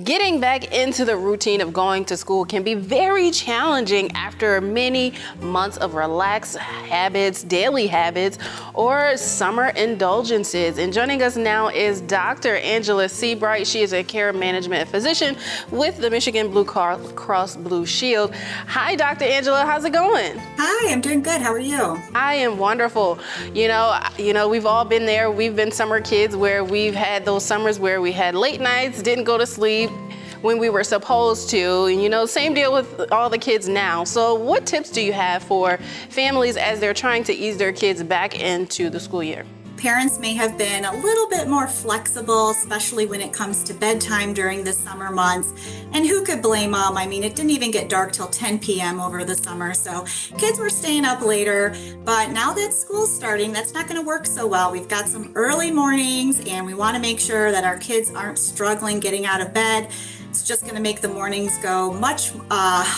Getting back into the routine of going to school can be very challenging after many months of relaxed habits, daily habits, or summer indulgences. And joining us now is Dr. Angela Seabright. She is a care management physician with the Michigan Blue Cross Blue Shield. Hi, Dr. Angela. How's it going? Hi, I'm doing good. How are you? I am wonderful. You know, we've all been there. We've been summer kids where we've had those summers where we had late nights, didn't go to sleep when we were supposed to. And, you know, same deal with all the kids now. So what tips do you have for families as they're trying to ease their kids back into the school year? Parents may have been a little bit more flexible, especially when it comes to bedtime during the summer months. And who could blame them? I mean, it didn't even get dark till 10 p.m. over the summer, so kids were staying up later. But now that school's starting, that's not going to work so well. We've got some early mornings, and we want to make sure that our kids aren't struggling getting out of bed. It's just going to make the mornings go much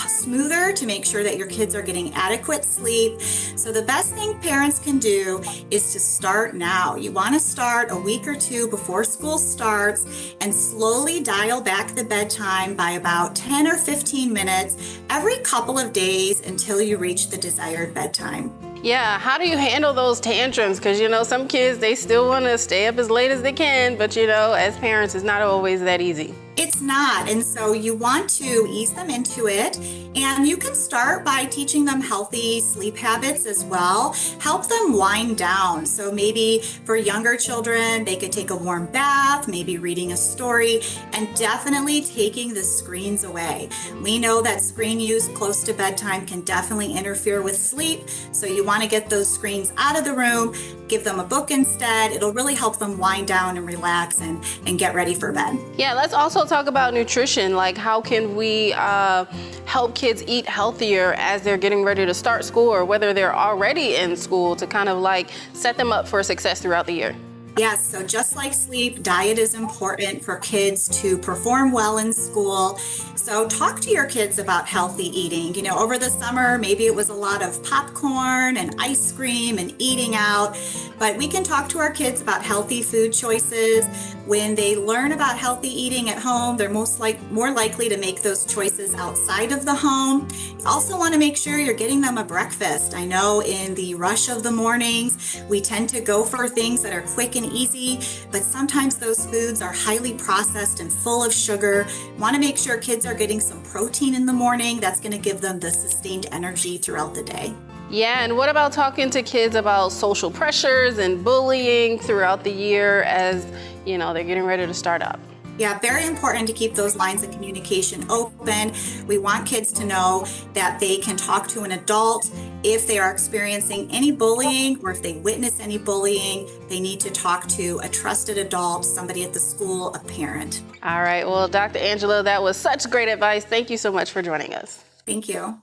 smoother to make sure that your kids are getting adequate sleep. So the best thing parents can do is to start now. You want to start a week or two before school starts and slowly dial back the bedtime by about 10 or 15 minutes every couple of days until you reach the desired bedtime. Yeah, how do you handle those tantrums? Because, you know, some kids, they still want to stay up as late as they can, but, you know, as parents, it's not always that easy. It's not, and so you want to ease them into it, and you can start by teaching them healthy sleep habits as well. Help them wind down. So maybe for younger children, they could take a warm bath, maybe reading a story, and definitely taking the screens away. We know that screen use close to bedtime can definitely interfere with sleep, so you want to get those screens out of the room, give them a book instead. It'll really help them wind down and relax and get ready for bed. Yeah, let's also talk about nutrition. Like, how can we help kids eat healthier as they're getting ready to start school, or whether they're already in school, to kind of like set them up for success throughout the year? Yes, so just like sleep, diet is important for kids to perform well in school. So talk to your kids about healthy eating. You know, over the summer, maybe it was a lot of popcorn and ice cream and eating out, but we can talk to our kids about healthy food choices. When they learn about healthy eating at home, they're more likely to make those choices outside of the home. You also want to make sure you're getting them a breakfast. I know in the rush of the mornings, we tend to go for things that are quick and easy, but sometimes those foods are highly processed and full of sugar. You want to make sure kids are getting some protein in the morning. That's going to give them the sustained energy throughout the day. Yeah, and what about talking to kids about social pressures and bullying throughout the year as, you know, they're getting ready to start up? Yeah, very important to keep those lines of communication open. We want kids to know that they can talk to an adult if they are experiencing any bullying, or if they witness any bullying, they need to talk to a trusted adult, somebody at the school, a parent. All right, well, Dr. Angela, that was such great advice. Thank you so much for joining us. Thank you.